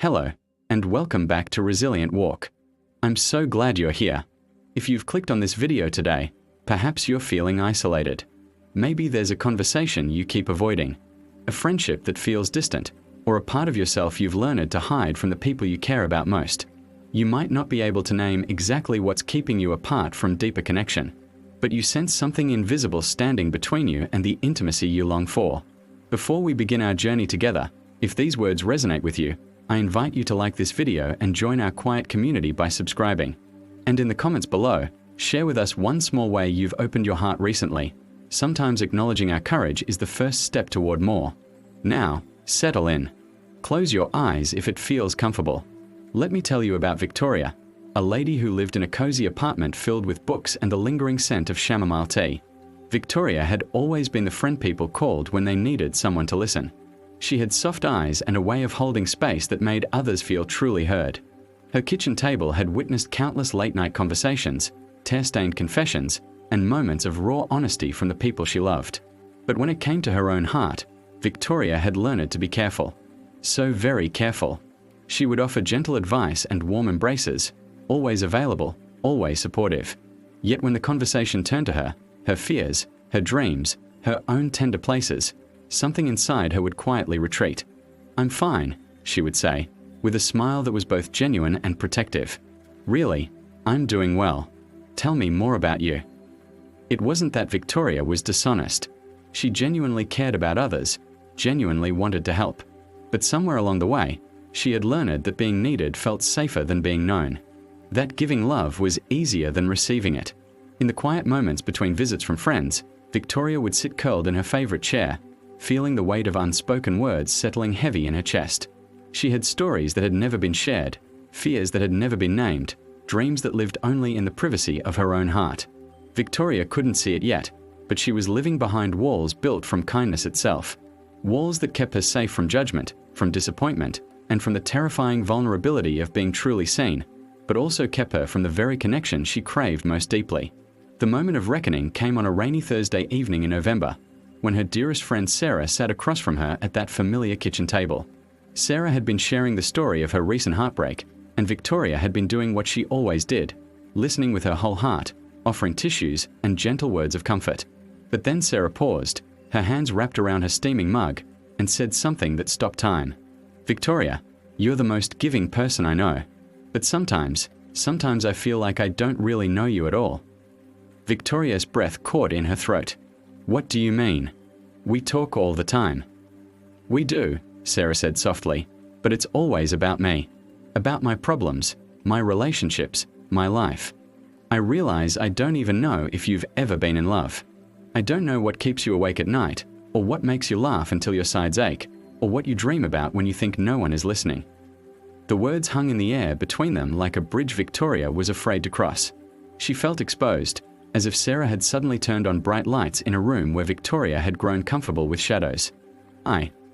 Hello, and welcome back to Resilient Walk. I'm so glad you're here. If you've clicked on this video today, perhaps you're feeling isolated. Maybe there's a conversation you keep avoiding, a friendship that feels distant, or a part of yourself you've learned to hide from the people you care about most. You might not be able to name exactly what's keeping you apart from deeper connection, but you sense something invisible standing between you and the intimacy you long for. Before we begin our journey together, if these words resonate with you, I invite you to like this video and join our quiet community by subscribing. And in the comments below, share with us one small way you've opened your heart recently. Sometimes acknowledging our courage is the first step toward more. Now, settle in. Close your eyes if it feels comfortable. Let me tell you about Victoria, a lady who lived in a cozy apartment filled with books and the lingering scent of chamomile tea. Victoria had always been the friend people called when they needed someone to listen. She had soft eyes and a way of holding space that made others feel truly heard. Her kitchen table had witnessed countless late-night conversations, tear-stained confessions, and moments of raw honesty from the people she loved. But when it came to her own heart, Victoria had learned to be careful. So very careful. She would offer gentle advice and warm embraces, always available, always supportive. Yet when the conversation turned to her fears, her dreams, her own tender places, something inside her would quietly retreat. "I'm fine," she would say, with a smile that was both genuine and protective. "Really, I'm doing well. Tell me more about you." It wasn't that Victoria was dishonest. She genuinely cared about others, genuinely wanted to help. But somewhere along the way, she had learned that being needed felt safer than being known. That giving love was easier than receiving it. In the quiet moments between visits from friends, Victoria would sit curled in her favorite chair, feeling the weight of unspoken words settling heavy in her chest. She had stories that had never been shared, fears that had never been named, dreams that lived only in the privacy of her own heart. Victoria couldn't see it yet, but she was living behind walls built from kindness itself. Walls that kept her safe from judgment, from disappointment, and from the terrifying vulnerability of being truly seen, but also kept her from the very connection she craved most deeply. The moment of reckoning came on a rainy Thursday evening in November, when her dearest friend Sarah sat across from her at that familiar kitchen table. Sarah had been sharing the story of her recent heartbreak, and Victoria had been doing what she always did, listening with her whole heart, offering tissues and gentle words of comfort. But then Sarah paused, her hands wrapped around her steaming mug, and said something that stopped time. "Victoria, you're the most giving person I know, but sometimes I feel like I don't really know you at all." Victoria's breath caught in her throat. "What do you mean? We talk all the time." "We do," Sarah said softly, "but it's always about me. About my problems, my relationships, my life. I realize I don't even know if you've ever been in love. I don't know what keeps you awake at night, or what makes you laugh until your sides ache, or what you dream about when you think no one is listening." The words hung in the air between them like a bridge Victoria was afraid to cross. She felt exposed, as if Sarah had suddenly turned on bright lights in a room where Victoria had grown comfortable with shadows.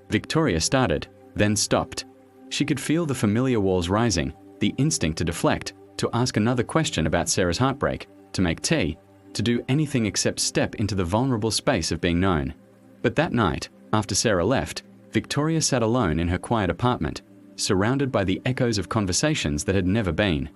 Victoria started, then stopped. She could feel the familiar walls rising, the instinct to deflect, to ask another question about Sarah's heartbreak, to make tea, to do anything except step into the vulnerable space of being known. But that night, after Sarah left, Victoria sat alone in her quiet apartment, surrounded by the echoes of conversations that had never been.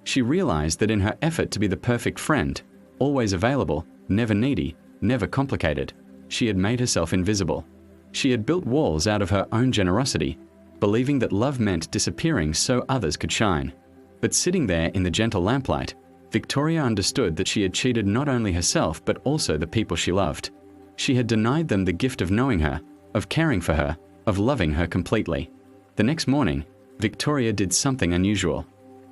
She realized that in her effort to be the perfect friend, always available, never needy, never complicated, she had made herself invisible. She had built walls out of her own generosity, believing that love meant disappearing so others could shine. But sitting there in the gentle lamplight, Victoria understood that she had cheated not only herself but also the people she loved. She had denied them the gift of knowing her, of caring for her, of loving her completely. The next morning, Victoria did something unusual.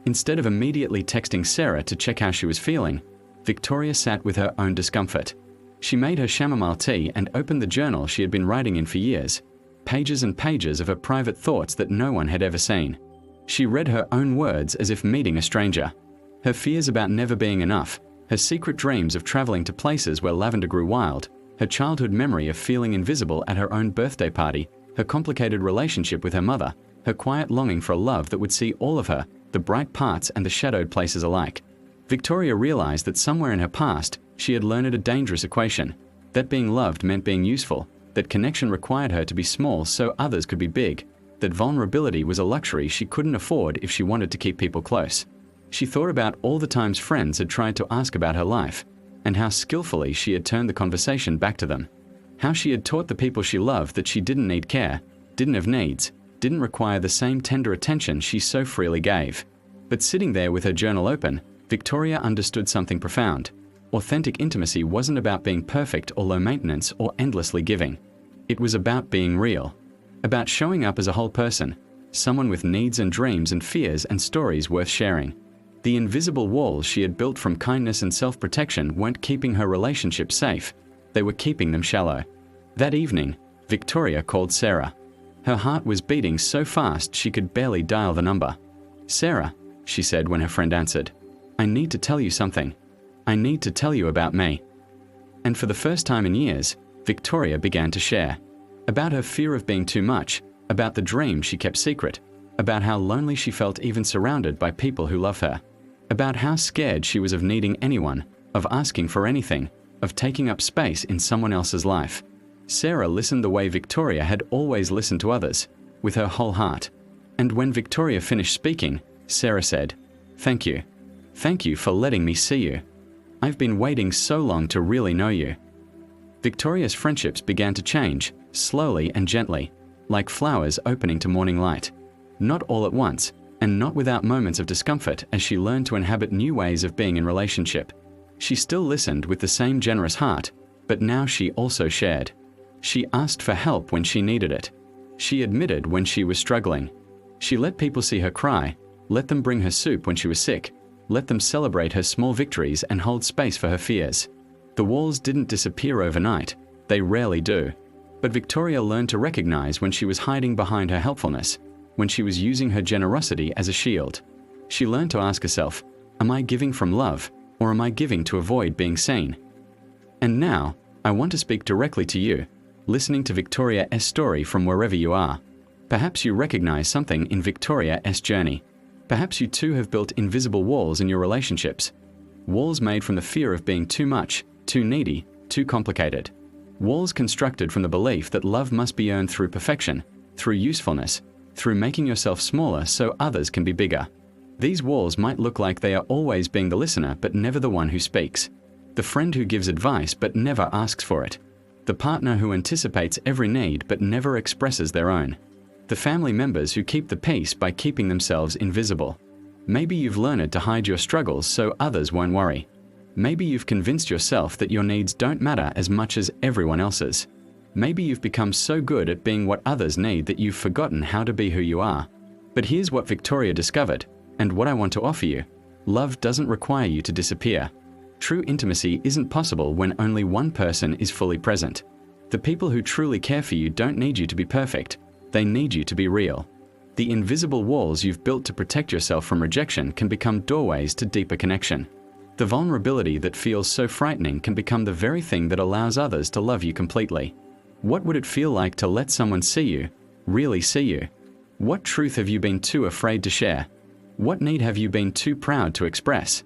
Instead of immediately texting Sarah to check how she was feeling, Victoria sat with her own discomfort. She made her chamomile tea and opened the journal she had been writing in for years, pages and pages of her private thoughts that no one had ever seen. She read her own words as if meeting a stranger. Her fears about never being enough, her secret dreams of traveling to places where lavender grew wild, her childhood memory of feeling invisible at her own birthday party, her complicated relationship with her mother, her quiet longing for a love that would see all of her, the bright parts and the shadowed places alike. Victoria realized that somewhere in her past, she had learned a dangerous equation, that being loved meant being useful, that connection required her to be small so others could be big, that vulnerability was a luxury she couldn't afford if she wanted to keep people close. She thought about all the times friends had tried to ask about her life, and how skillfully she had turned the conversation back to them. How she had taught the people she loved that she didn't need care, didn't have needs, didn't require the same tender attention she so freely gave. But sitting there with her journal open, Victoria understood something profound. Authentic intimacy wasn't about being perfect or low maintenance or endlessly giving. It was about being real. About showing up as a whole person, someone with needs and dreams and fears and stories worth sharing. The invisible walls she had built from kindness and self-protection weren't keeping her relationships safe. They were keeping them shallow. That evening, Victoria called Sarah. Her heart was beating so fast she could barely dial the number. "Sarah," she said when her friend answered, "I need to tell you something. I need to tell you about me." And for the first time in years, Victoria began to share. About her fear of being too much, about the dream she kept secret, about how lonely she felt even surrounded by people who love her, about how scared she was of needing anyone, of asking for anything, of taking up space in someone else's life. Sarah listened the way Victoria had always listened to others, with her whole heart. And when Victoria finished speaking, Sarah said, "Thank you. Thank you for letting me see you. I've been waiting so long to really know you." Victoria's friendships began to change, slowly and gently, like flowers opening to morning light. Not all at once, and not without moments of discomfort as she learned to inhabit new ways of being in relationship. She still listened with the same generous heart, but now she also shared. She asked for help when she needed it. She admitted when she was struggling. She let people see her cry, let them bring her soup when she was sick, let them celebrate her small victories and hold space for her fears. The walls didn't disappear overnight. They rarely do. But Victoria learned to recognize when she was hiding behind her helpfulness, when she was using her generosity as a shield. She learned to ask herself, am I giving from love, or am I giving to avoid being seen? And now, I want to speak directly to you, listening to Victoria's story from wherever you are. Perhaps you recognize something in Victoria's journey. Perhaps you too have built invisible walls in your relationships. Walls made from the fear of being too much, too needy, too complicated. Walls constructed from the belief that love must be earned through perfection, through usefulness, through making yourself smaller so others can be bigger. These walls might look like they are always being the listener but never the one who speaks. The friend who gives advice but never asks for it. The partner who anticipates every need but never expresses their own. The family members who keep the peace by keeping themselves invisible. Maybe you've learned to hide your struggles so others won't worry. Maybe you've convinced yourself that your needs don't matter as much as everyone else's. Maybe you've become so good at being what others need that you've forgotten how to be who you are. But here's what Victoria discovered, and what I want to offer you. Love doesn't require you to disappear. True intimacy isn't possible when only one person is fully present. The people who truly care for you don't need you to be perfect. They need you to be real. The invisible walls you've built to protect yourself from rejection can become doorways to deeper connection. The vulnerability that feels so frightening can become the very thing that allows others to love you completely. What would it feel like to let someone see you, really see you? What truth have you been too afraid to share? What need have you been too proud to express?